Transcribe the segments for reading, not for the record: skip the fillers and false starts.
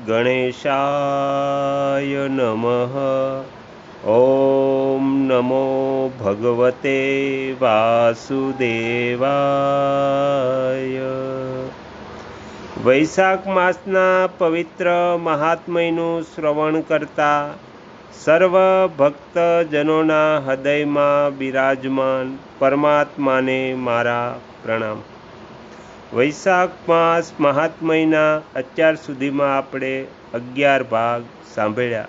गणेशाय नमः। ओम नमो भगवते वासुदेवाय। वैशाख मासना पवित्र महात्म्यનું શ્રવણ કરતા સર્વ ભક્તજનોના હૃદયમાં બિરાજમાન પરમાત્માને મારા પ્રણામ। વૈશાખ માસ મહાત્મ્યના અત્યાર સુધીમાં આપણે 11 ભાગ સાંભળ્યા।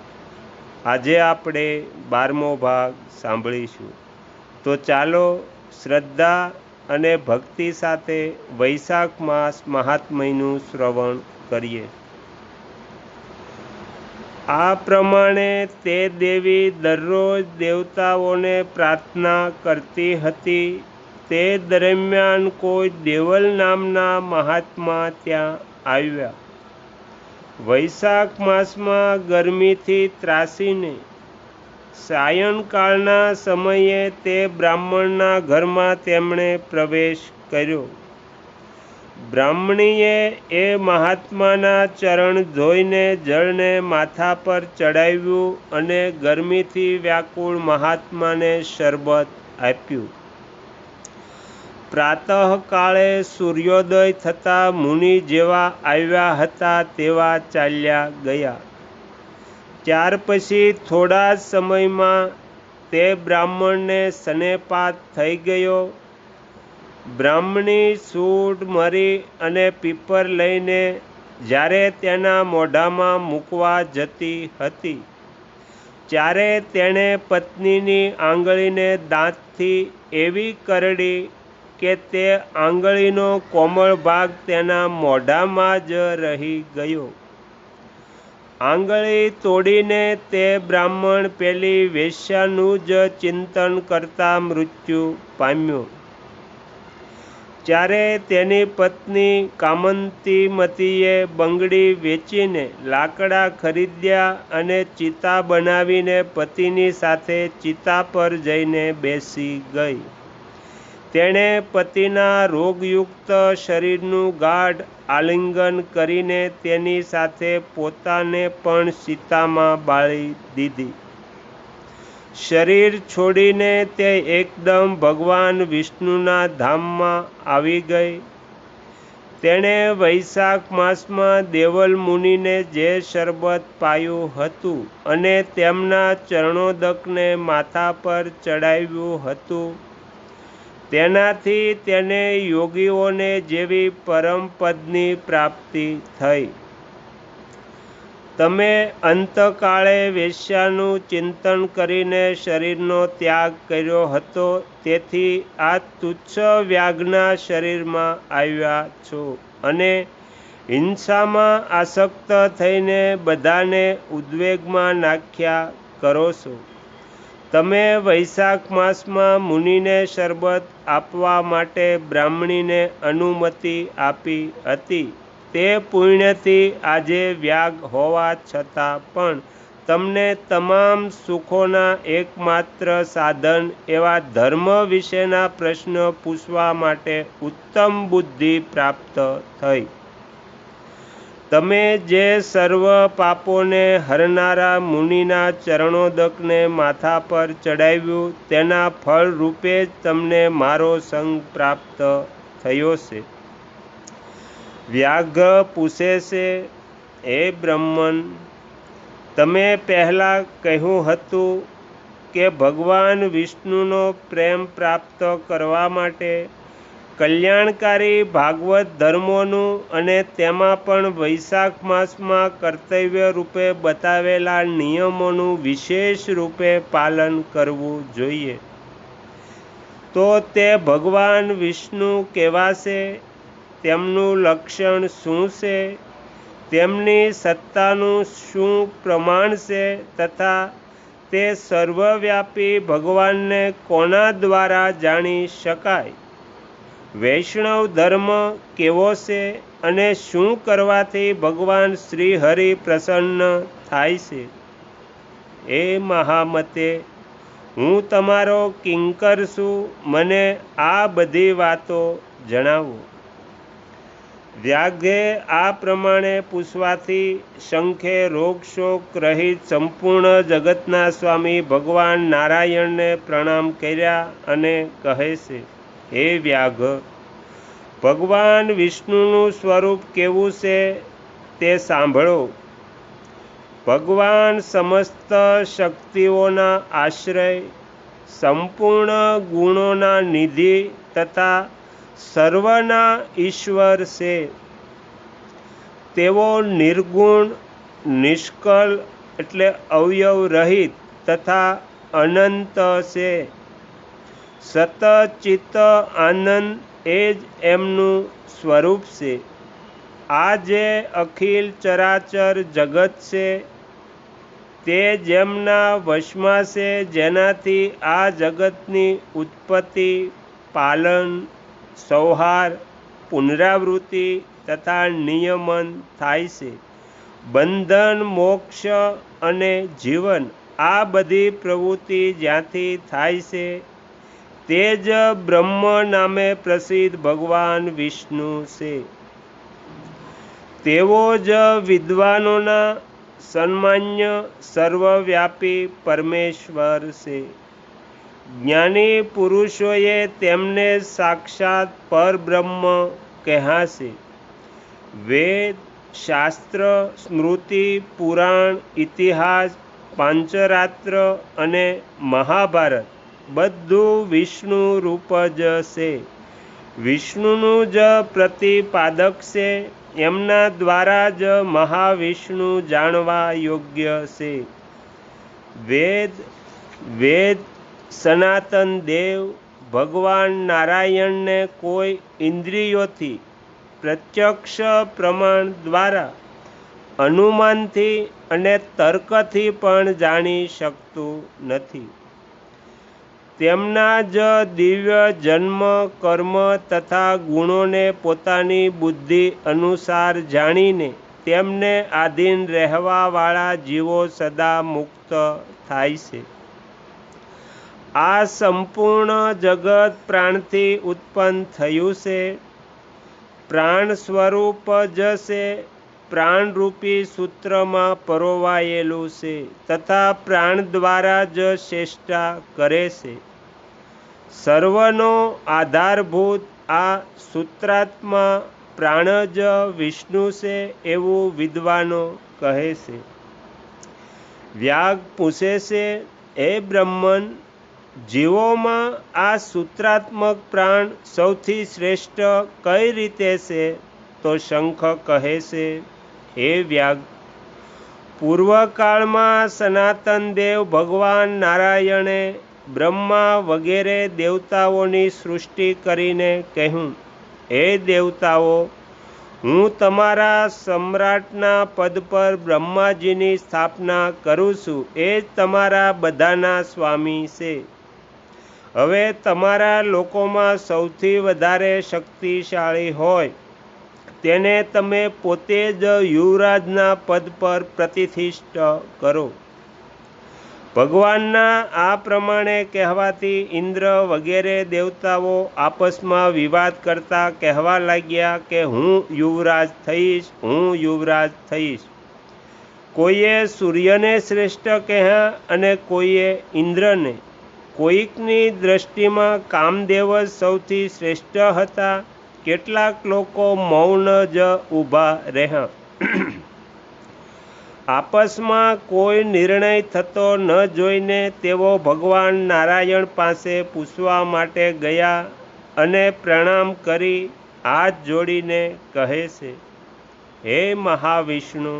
આજે આપણે 12મો ભાગ સાંભળીશું। તો ચાલો શ્રદ્ધા અને ભક્તિ સાથે વૈશાખ માસ મહાત્મ્યનું શ્રવણ કરીએ। આ પ્રમાણે તે દેવી દરરોજ દેવતાઓને પ્રાર્થના કરતી હતી। તે દરમિયાન કોઈ દેવલ નામના મહાત્મા ત્યાં આવ્યા। વૈશાખ માસમાં ગરમીથી ત્રાસીને સાયંકાળના સમયે તે બ્રાહ્મણના ઘરમાં તેમણે પ્રવેશ કર્યો। બ્રાહ્મણીએ એ મહાત્માના ચરણ ધોઈને જળને માથા પર ચડાવ્યું અને ગરમીથી વ્યાકુળ મહાત્માને શરબત આપ્યું। પ્રાતઃકાળે સૂર્યોદય થતાં મુનિ જેવા આવ્યા હતા તેવા ચાલ્યા ગયા। ત્યાર પછી થોડા સમયમાં તે બ્રાહ્મણને સ્નેહપાત થઈ ગયો। બ્રાહ્મણી સૂંઢ મરી અને પીપર લઈને જ્યારે તેના મોઢામાં મૂકવા જતી હતી ત્યારે તેણે પત્નીની આંગળીને દાંતથી એવી કરડી કે તે આંગળીનો કોમળ ભાગ તેના મોઢામાં જ રહી ગયો। આંગળી તોડીને તે બ્રાહ્મણ પેલી વેશ્યાનું જ ચિંતન કરતા મૃત્યુ પામ્યો। ત્યારે તેની પત્ની કામંતીમતીએ બંગડી વેચીને લાકડા ખરીદ્યા અને ચિતા બનાવીને પતિની સાથે ચિતા પર જઈને બેસી ગઈ। તેણે પતિના રોગયુક્ત શરીરનું ગાઢ આલિંગન કરીને તેની સાથે પોતાને પણ ચિતામાં બાળી દીધી। શરીર છોડીને તે એકદમ ભગવાન વિષ્ણુના ધામમાં આવી ગઈ। તેણે વૈશાખ માસમાં દેવલ મુનિને જે શરબત પાયું હતું અને તેમના ચરણોદકને માથા પર ચડાવ્યું હતું તેનાથી તેને યોગીઓને જેવી પરમપદની પ્રાપ્તિ થઈ। તમે અંતકાળે વેશ્યાનું ચિંતન કરીને શરીરનો ત્યાગ કર્યો હતો તેથી આ તુચ્છ વ્યાઘ્ના શરીરમાં આવ્યા છો અને હિંસામાં આસક્ત થઈને બધાને ઉદ્વેગમાં નાખ્યા કરો છો। તમે વૈશાખ માસમાં મુનિને શરબત આપવા માટે બ્રાહ્મણીને અનુમતિ આપી હતી। તે પુણ્યથી આજે વ્યાગ હોવા છતાં પણ તમને તમામ સુખોના એકમાત્ર સાધન એવા ધર્મ વિશેના પ્રશ્ન પૂછવા માટે ઉત્તમ બુદ્ધિ પ્રાપ્ત થઈ। તમે જે સર્વ પાપોને હરનારા મુનિના ચરણોદકને માથા પર ચડાવ્યું તેના ફળ રૂપે જ તમને મારો સંગ પ્રાપ્ત થયો છે। વ્યાઘ્ર પૂછે છે, હે બ્રહ્મન, તમે પહેલાં કહ્યું હતું કે ભગવાન વિષ્ણુનો પ્રેમ પ્રાપ્ત કરવા માટે કલ્યાણકારી ભાગવત ધર્મોનું અને તેમાં પણ વૈશાખ માસમાં કર્તવ્ય રૂપે બતાવેલા નિયમોનું વિશેષ રૂપે પાલન કરવું જોઈએ। તો તે ભગવાન વિષ્ણુ કેવા છે, તેમનું લક્ષણ શું છે, તેમની સત્તાનું શું પ્રમાણ છે તથા તે સર્વવ્યાપી ભગવાનને કોના દ્વારા જાણી શકાય? વૈષ્ણવ ધર્મ કેવો છે અને શું કરવાથી ભગવાન શ્રી હરિ પ્રસન્ન થાય છે? હે મહામતે, હું તમારો કિંકર છું, મને આ બધી વાતો જણાવો। વ્યાઘે આ પ્રમાણે પૂછવાથી શંખે રોગ શોક રહિત સંપૂર્ણ જગતના સ્વામી ભગવાન નારાયણને પ્રણામ કર્યા અને કહે છે, હે વ્યાઘ, ભગવાન વિષ્ણુનું સ્વરૂપ કેવું છે તે સાંભળો. ભગવાન સમસ્ત શક્તિઓના આશ્રય, સંપૂર્ણ ગુણોના નિધિ તથા સર્વના ઈશ્વર છે. તેઓ નિર્ગુણ, નિષ્કલ એટલે અવયવ રહિત તથા અનંત છે. સત ચિત્ત આનંદ એ જ એમનું સ્વરૂપ છે. આ જે અખિલ ચરાચર જગત છે તે જેમના વશમાં છે, જેનાથી આ જગતની ઉત્પત્તિ, પાલન, સંહાર, પુનરાવૃત્તિ તથા નિયમન થાય છે. બંધન, મોક્ષ અને જીવન આ બધી પ્રવૃત્તિ જ્યાંથી થાય છે તે જ બ્રહ્મ નામે પ્રસિદ્ધ ભગવાન વિષ્ણુ છે. તેઓ જ વિદ્વાનોના સન્માન્ય સર્વવ્યાપી પરમેશ્વર છે. જ્ઞાની પુરુષોએ તેમને સાક્ષાત પરબ્રહ્મ કહ્યા છે. વેદ, શાસ્ત્ર, સ્મૃતિ, પુરાણ, ઇતિહાસ, પાંચરાત્ર અને મહાભારત બધું વિષ્ણુ રૂપ જ છે. વિષ્ણુનું જ પ્રતિપાદક છે. એમના દ્વારા જ મહાવિષ્ણુ જાણવા યોગ્ય છે. વેદ સનાતન દેવ ભગવાન નારાયણને કોઈ ઇન્દ્રિયોથી, પ્રત્યક્ષ પ્રમાણ દ્વારા, અનુમાનથી અને તર્કથી પણ જાણી શકતું નથી. તેમના જ દિવ્ય જન્મ, કર્મ તથા ગુણોને પોતાની બુદ્ધિ અનુસાર જાણીને તેમને આધીન રહેવાવાળા જીવો સદા મુક્ત થાય છે. આ સંપૂર્ણ જગત પ્રાણથી ઉત્પન્ન થયું છે. પ્રાણ સ્વરૂપ જ છે. પ્રાણરૂપી સૂત્રમાં પરોવાયેલું છે તથા પ્રાણ દ્વારા જ ચેષ્ટા કરે છે. સર્વનો આધારભૂત આ સૂત્રાત્મા પ્રાણ જ વિષ્ણુ છે એવું વિદ્વાનો કહે છે. વ્યાઘ પૂછે છે, હે બ્રહ્મન, જીવોમાં આ સૂત્રાત્મક પ્રાણ સૌથી શ્રેષ્ઠ કઈ રીતે છે? તો શંખ કહે છે, હે વ્યાઘ, પૂર્વકાળમાં સનાતન દેવ ભગવાન નારાયણે બ્રહ્મા વગેરે દેવતાઓની સૃષ્ટિ કરીને કહ્યું, હે દેવતાઓ, હું તમારા સમ્રાટના પદ પર બ્રહ્માજીની સ્થાપના કરું છું. એ જ તમારા બધાના સ્વામી છે. હવે તમારા લોકોમાં સૌથી વધારે શક્તિશાળી હોય તેને તમે પોતે જ યુવરાજના પદ પર પ્રતિષ્ઠિત કરો. ભગવાનના આ પ્રમાણે કહેવાથી ઇન્દ્ર વગેરે દેવતાઓ આપસમાં વિવાદ કરતા કહેવા લાગ્યા કે હું યુવરાજ થઈશ, હું યુવરાજ થઈશ. કોઈએ સૂર્યને શ્રેષ્ઠ કહ્યા અને કોઈએ ઇન્દ્રને. કોઈકની દ્રષ્ટિમાં કામદેવ જ સૌથી શ્રેષ્ઠ હતા. કેટલાક લોકો મૌન જ ઊભા રહ્યા. આપસમાં કોઈ નિર્ણય થતો ન જોઈને તેઓ ભગવાન નારાયણ પાસે પૂછવા માટે ગયા અને પ્રણામ કરી હાથ જોડીને કહે છે, હે મહાવિષ્ણુ,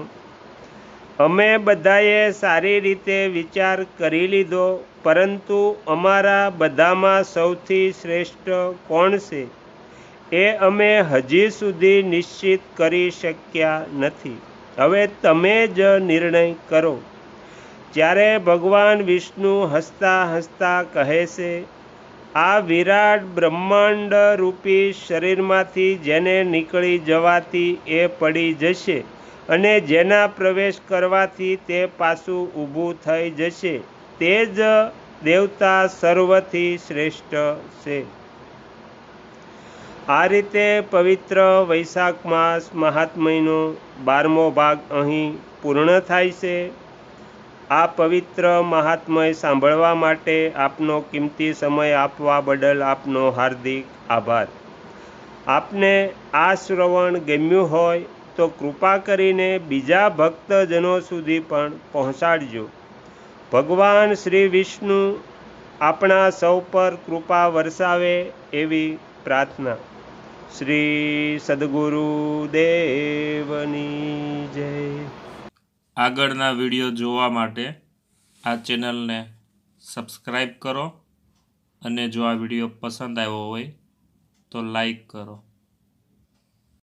અમે બધાએ સારી રીતે વિચાર કરી લીધો, પરંતુ અમારા બધામાં સૌથી શ્રેષ્ઠ કોણ છે એ અમે હજી સુધી નિશ્ચિત કરી શક્યા નથી. હવે તમે જ નિર્ણય કરો. ત્યારે ભગવાન વિષ્ણુ હસતા હસતા કહે છે, આ વિરાટ બ્રહ્માંડ રૂપી શરીરમાંથી જેને નીકળી જવાથી એ પડી જશે અને જેના પ્રવેશ કરવાથી તે પાછું ઊભું થઈ જશે, તે જ દેવતા સર્વથી શ્રેષ્ઠ છે. આ રીતે પવિત્ર વૈશાખ માસ મહાત્મયનો 12મો ભાગ અહીં પૂર્ણ થાય છે. આ પવિત્ર મહાત્મય સાંભળવા માટે આપનો કિંમતી સમય આપવા બદલ આપનો હાર્દિક આભાર. આપને આ શ્રવણ ગમ્યું હોય તો કૃપા કરીને બીજા ભક્તજનો સુધી પણ પહોંચાડજો. ભગવાન શ્રી વિષ્ણુ આપણા સૌ પર કૃપા વરસાવે એવી પ્રાર્થના. શ્રી સદગુરુ દેવની જય. આગળના વિડીયો જોવા માટે આ ચેનલને સબસ્ક્રાઈબ કરો અને જો આ વિડીયો પસંદ આવ્યો હોય તો લાઈક કરો.